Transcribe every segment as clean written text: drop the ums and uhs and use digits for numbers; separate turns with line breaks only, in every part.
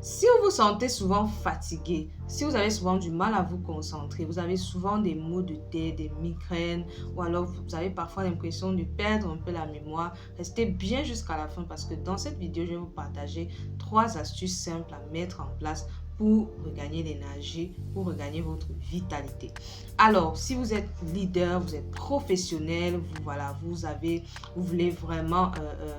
Si vous vous sentez souvent fatigué, si vous avez souvent du mal à vous concentrer, vous avez souvent des maux de tête, des migraines, ou alors vous avez parfois l'impression de perdre un peu la mémoire, restez bien jusqu'à la fin parce que dans cette vidéo, je vais vous partager 3 astuces simples à mettre en place pour regagner l'énergie, pour regagner votre vitalité. Alors, si vous êtes leader, vous êtes professionnel, vous voulez vraiment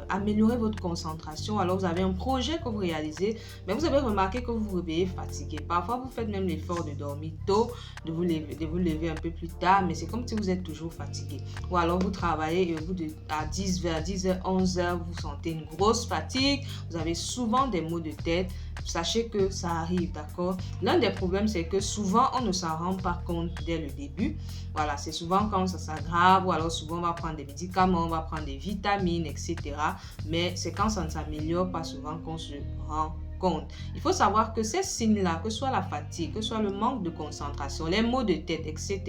améliorer votre concentration, alors vous avez un projet que vous réalisez, mais vous avez remarqué que vous vous réveillez fatigué. Parfois, vous faites même l'effort de dormir tôt, de vous lever un peu plus tard, mais c'est comme si vous êtes toujours fatigué. Ou alors, vous travaillez et au bout à 10h, 11h, vous sentez une grosse fatigue, vous avez souvent des maux de tête. Sachez que ça arrive, d'accord? L'un des problèmes, c'est que souvent, on ne s'en rend pas compte dès le début. Voilà, c'est souvent quand ça s'aggrave ou alors souvent on va prendre des médicaments, on va prendre des vitamines, etc. Mais c'est quand ça ne s'améliore pas souvent qu'on se rend compte. Il faut savoir que ces signes-là, que ce soit la fatigue, que ce soit le manque de concentration, les maux de tête, etc.,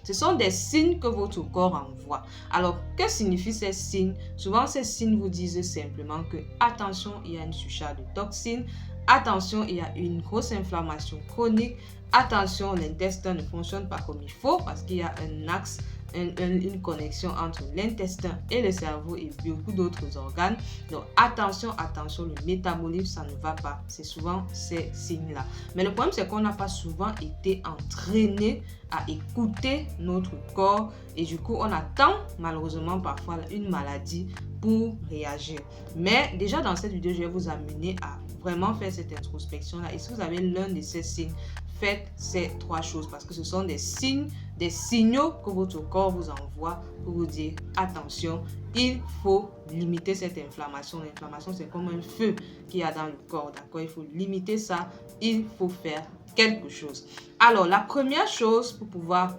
ce sont des signes que votre corps envoie. Alors, que signifient ces signes? Souvent, ces signes vous disent simplement que, attention, il y a une surcharge de toxines, attention, il y a une grosse inflammation chronique, attention, l'intestin ne fonctionne pas comme il faut parce qu'il y a un axe, une connexion entre l'intestin et le cerveau et beaucoup d'autres organes. Donc attention, le métabolisme, ça ne va pas. C'est souvent ces signes-là. Mais le problème, c'est qu'on n'a pas souvent été entraîné à écouter notre corps et du coup, on attend malheureusement parfois une maladie pour réagir. Mais déjà dans cette vidéo, je vais vous amener à vraiment faire cette introspection-là. Et si vous avez l'un de ces signes, faites ces 3 choses parce que ce sont des signes, des signaux que votre corps vous envoie pour vous dire attention, il faut limiter cette inflammation. L'inflammation, c'est comme un feu qu'il y a dans le corps, d'accord? Il faut limiter ça, il faut faire quelque chose. Alors, la première chose pour pouvoir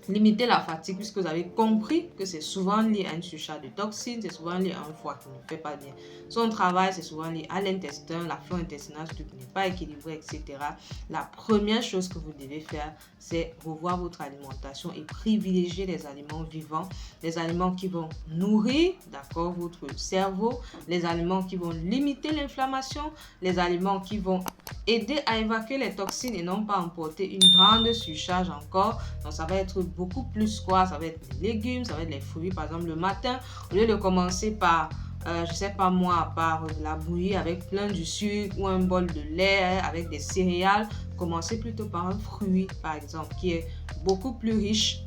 limiter la fatigue, puisque vous avez compris que c'est souvent lié à une surcharge de toxines, c'est souvent lié à un foie qui ne fait pas bien son travail, c'est souvent lié à l'intestin, la flore intestinale surtout qui n'est pas équilibrée, etc. La première chose que vous devez faire, c'est revoir votre alimentation et privilégier les aliments vivants, les aliments qui vont nourrir, d'accord, votre cerveau, les aliments qui vont limiter l'inflammation, les aliments qui vont aider à évacuer les toxines et non pas emporter une grande surcharge encore. Donc ça va être beaucoup plus quoi, ça va être les légumes, ça va être les fruits. Par exemple, le matin, au lieu de commencer par je sais pas moi, par de la bouillie avec plein de sucre ou un bol de lait avec des céréales, commencez plutôt par un fruit par exemple qui est beaucoup plus riche,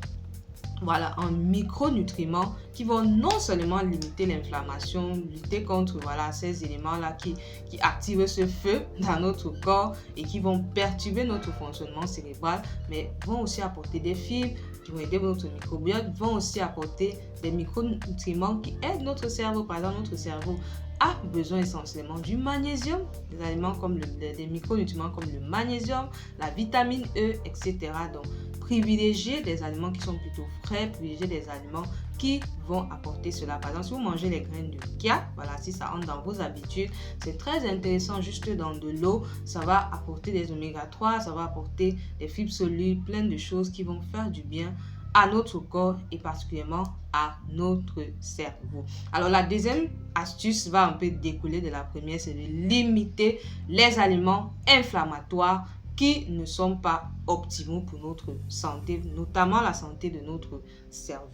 voilà, en micronutriments qui vont non seulement limiter l'inflammation, lutter contre voilà, ces éléments-là qui activent ce feu dans notre corps et qui vont perturber notre fonctionnement cérébral, mais vont aussi apporter des fibres qui vont aider notre microbiote, vont aussi apporter des micronutriments qui aident notre cerveau. Par exemple, notre cerveau a besoin essentiellement du magnésium, des aliments comme des micronutriments comme le magnésium, la vitamine E, etc. Donc, privilégier des aliments qui sont plutôt frais, privilégier des aliments qui vont apporter cela. Par exemple, si vous mangez les graines de chia, voilà, si ça entre dans vos habitudes, c'est très intéressant juste dans de l'eau. Ça va apporter des oméga 3, ça va apporter des fibres solubles, plein de choses qui vont faire du bien à notre corps et particulièrement à notre cerveau. Alors la deuxième astuce va un peu découler de la première, c'est de limiter les aliments inflammatoires qui ne sont pas optimaux pour notre santé, notamment la santé de notre cerveau.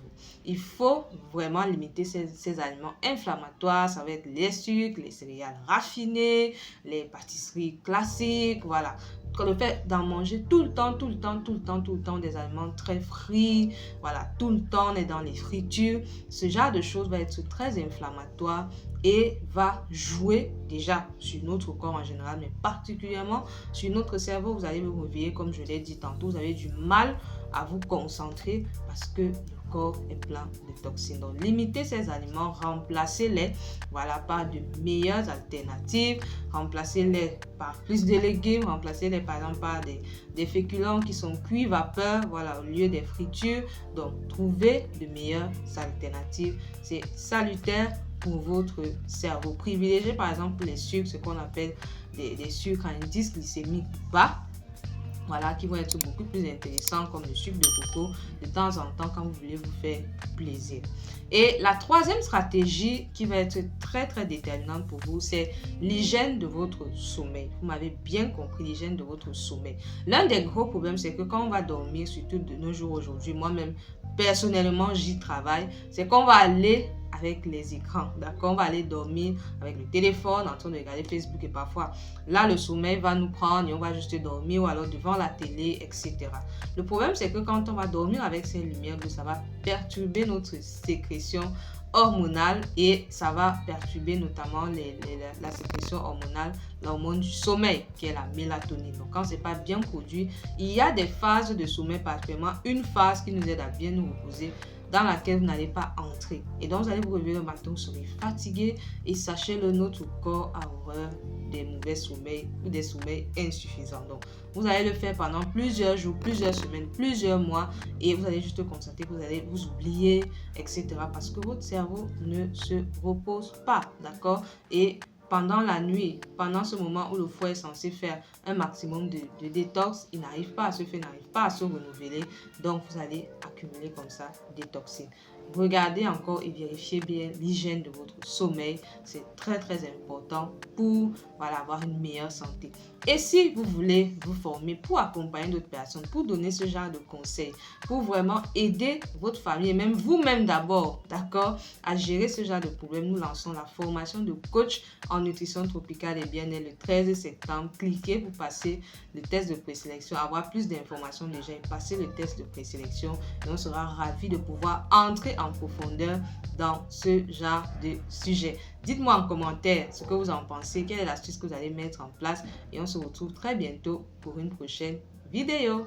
Il faut vraiment limiter ces aliments inflammatoires. Ça va être les sucres, les céréales raffinées, les pâtisseries classiques, voilà. Le fait d'en manger tout le temps des aliments très frits, voilà, tout le temps on est dans les fritures, ce genre de choses va être très inflammatoire et va jouer déjà sur notre corps en général, mais particulièrement sur notre cerveau. Vous allez vous réveiller, comme je l'ai dit tantôt, vous avez du mal à vous concentrer parce que le corps est plein de toxines. Donc, limitez ces aliments, remplacez-les voilà, par de meilleures alternatives, remplacez-les par plus de légumes, remplacez-les par exemple par des féculents qui sont cuits vapeur, voilà, au lieu des fritures. Donc, trouvez de meilleures alternatives. C'est salutaire pour votre cerveau. Privilégiez par exemple les sucres, ce qu'on appelle des sucres à indice glycémique bas. voilà, qui vont être beaucoup plus intéressants comme le sucre de coco de temps en temps quand vous voulez vous faire plaisir. Et la troisième stratégie qui va être très très déterminante pour vous, c'est l'hygiène de votre sommeil. Vous m'avez bien compris, l'hygiène de votre sommeil. L'un des gros problèmes, c'est que quand on va dormir, surtout de nos jours aujourd'hui, moi-même personnellement j'y travaille, c'est qu'on va aller avec les écrans, d'accord? On va aller dormir avec le téléphone en train de regarder Facebook et parfois là le sommeil va nous prendre et on va juste dormir ou alors devant la télé, etc. Le problème c'est que quand on va dormir avec ces lumières, ça va perturber notre sécrétion hormonale et ça va perturber notamment la sécrétion hormonale, l'hormone du sommeil qui est la mélatonine. Donc quand c'est pas bien produit, il y a des phases de sommeil, particulièrement une phase qui nous aide à bien nous reposer, dans laquelle vous n'allez pas entrer. Et donc, vous allez vous réveiller le matin, vous serez fatigué. Et sachez-le, notre corps a horreur des mauvais sommeils ou des sommeils insuffisants. Donc, vous allez le faire pendant plusieurs jours, plusieurs semaines, plusieurs mois. Et vous allez juste constater que vous allez vous oublier, etc. Parce que votre cerveau ne se repose pas, d'accord? Et pendant la nuit, pendant ce moment où le foie est censé faire un maximum de détox, il n'arrive pas à se faire, n'arrive pas à se renouveler. Donc, vous allez accumuler comme ça des toxines. Regardez encore et vérifiez bien l'hygiène de votre sommeil. C'est très, très important pour avoir une meilleure santé. Et si vous voulez vous former pour accompagner d'autres personnes, pour donner ce genre de conseils, pour vraiment aider votre famille et même vous-même d'abord, d'accord, à gérer ce genre de problème, nous lançons la formation de coach en nutrition tropicale et bien-être le 13 septembre. Cliquez pour passer le test de présélection, avoir plus d'informations déjà et passer le test de présélection. Et on sera ravis de pouvoir entrer en profondeur dans ce genre de sujet. Dites-moi en commentaire ce que vous en pensez, quelle est l'astuce que vous allez mettre en place et on se retrouve très bientôt pour une prochaine vidéo.